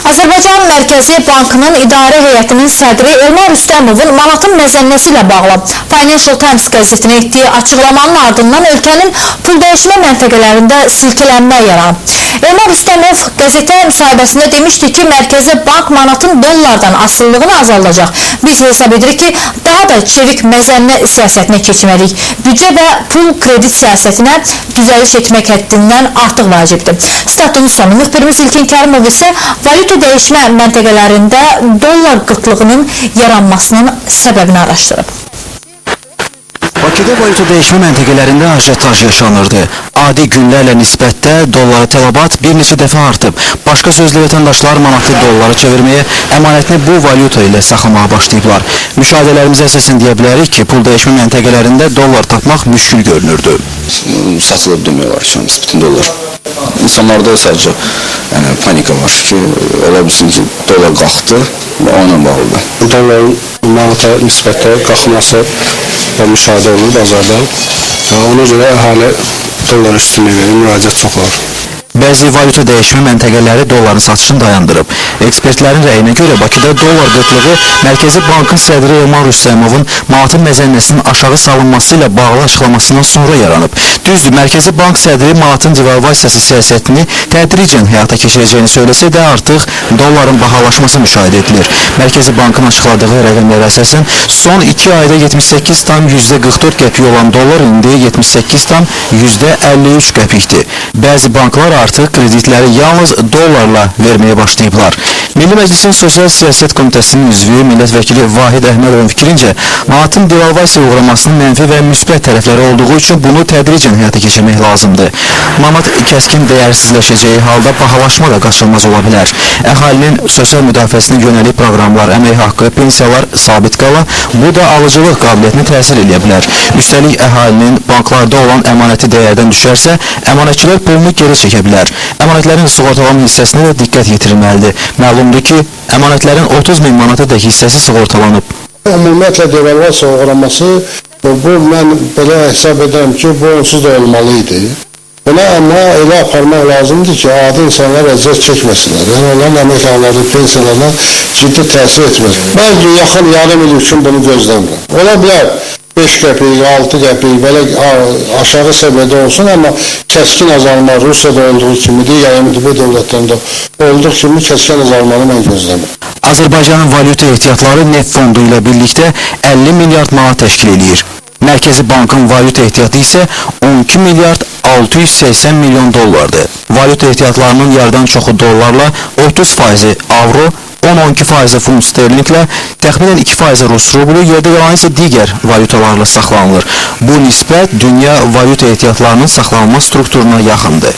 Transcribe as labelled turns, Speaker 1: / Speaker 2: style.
Speaker 1: Azərbaycan Mərkəzi Bankının İdarə Heyətinin sədri Elmar Rüstəmovun manatın məzənnəsi ilə bağlı Financial Times qəzetinə etdiyi açıqlamanın ardından ölkənin pul dəyişmə məntəqələrində silkelənmə yaranıb. Elmar Rüstəmov qəzetə müsahibəsində demişdi ki, Mərkəzi Bank manatın dollardan asıllığını azaldacaq. Biz hesab edirik ki, daha da çevik məzənnə siyasətinə keçməliyik. Büdcə və pul kredit siyasətinə düzəliş etmək həddindən artıq vacibdir. Statın sonu müxbirimiz İlkin Kərimov isə valyuta dəyişmə məntəqələrində dollar qıtlığının yaranmasının səbəbini araşdırıb.
Speaker 2: Bakıda valyuta dəyişmə məntəqələrində ajitaj yaşanırdı. Adi günlərlə nisbətdə dollara tələbat bir neçə dəfə artıb. Başqa sözlə vətəndaşlar manatı dollara çevirməyə, əmanətini bu valyuta ilə saxlamağa başlayıblar. Müşahidələrimizə əsasən deyə bilərik ki, pul dəyişmə məntəqələrində dollar tapmaq müşkül görünürdü.
Speaker 3: Satılıb demək olar şu an bütün dollar. İnsanlarda sadəcə panika var ki, ola bilsin ki, dollar qalxdı və onunla bağlıdır.
Speaker 4: Dolların manata nisbətdə qalxması və müşahidə olunur bazarda. Ona görə əhali dollar üstünlüyü verir, müraciət çox var.
Speaker 2: Bəzi valyuta dəyişmə məntəqələri dolların satışını dayandırıb. Ekspertlərin rəyinə görə Bakıda dollar qıtlığı Mərkəzi Bankın sədri Elmar Rüstəmovun manatın məzənnəsinin aşağı salınması ilə bağlı açıqlamasından sonra yaranıb. Düzdür, Mərkəzi Bank sədri manatın devalvasiyası siyasətini tədricən həyata keçirəcəyini söyləsə də artıq dolların bahalaşması müşahidə edilir. Mərkəzi Bankın açıqladığı rəqəmlərə əsasən son 2 ayda 78,44 qəpik olan dollar indi 78,53 qəpikdir. Bəzi banklar artıq kreditləri yalnız dollarla verməyə başlayıblar. Milli Məclisin Sosial Siyasət Komitəsinin üzvü millət vəkili Vahid Əhmədovun fikrincə, manatın devalvasiya uğramasının mənfi və müsbət tərəfləri olduğu üçün bunu tədricən həyata keçirmək lazımdır. Manat kəskin dəyərsizləşəcəyi halda bahalaşma da qaçılmaz ola bilər. Əhalinin sosial müdafiəsinə yönəlik proqramlar, əmək haqqı, pensiyalar sabit qala, bu da alıcılıq qabiliyyətinə təsir edə bilər. Üstəlik, əhalinin banklarda olan əmanəti dəyərdən düşərsə, əmanətçilər pulunu geri çəkə bilər. Əmanətlərin sığortalanma hissəsinə də diqqət yetirilməlidir. Məlumdur ki, əmanətlərin 30.000 manatadək hissəsi sığortalanıb.
Speaker 4: Ümumiyyətlə devalvasiya uğraması, bu mən belə hesab edirəm ki, bu onsuz da olmalıydı. Buna amma elə aparmaq lazımdır ki, adi insanlar əziyyət çəkməsinlər. Yəni onların əmək halları, pensiyalarına ciddi təsir etmez. Mən yaxın yarım il üçün bunu gözləmirəm. Ola bilər 5 qəpik, 6 qəpik, belə aşağı səviyyədə olsun, amma kəskin azalma Rusiyada olduğu kimi, digər MDB dövlətlərində olduğu kimi kəskin azalmanı mən gözləmirəm.
Speaker 2: Azərbaycanın valyuta ehtiyatları neft fondu ilə birlikdə 50 milyard manat təşkil edir. Mərkəzi Bankın valyuta ehtiyatı isə 12 milyard 680 milyon dollardır. Valyuta ehtiyatlarının yarıdan çoxu dollarla, 30% avro, 10-12% funt sterlinqlə, təxminən 2% rus rublu, yerdə qalan isə digər valyutalarla saxlanılır. Bu nisbət dünya valyuta ehtiyatlarının saxlanılma strukturuna yaxındır.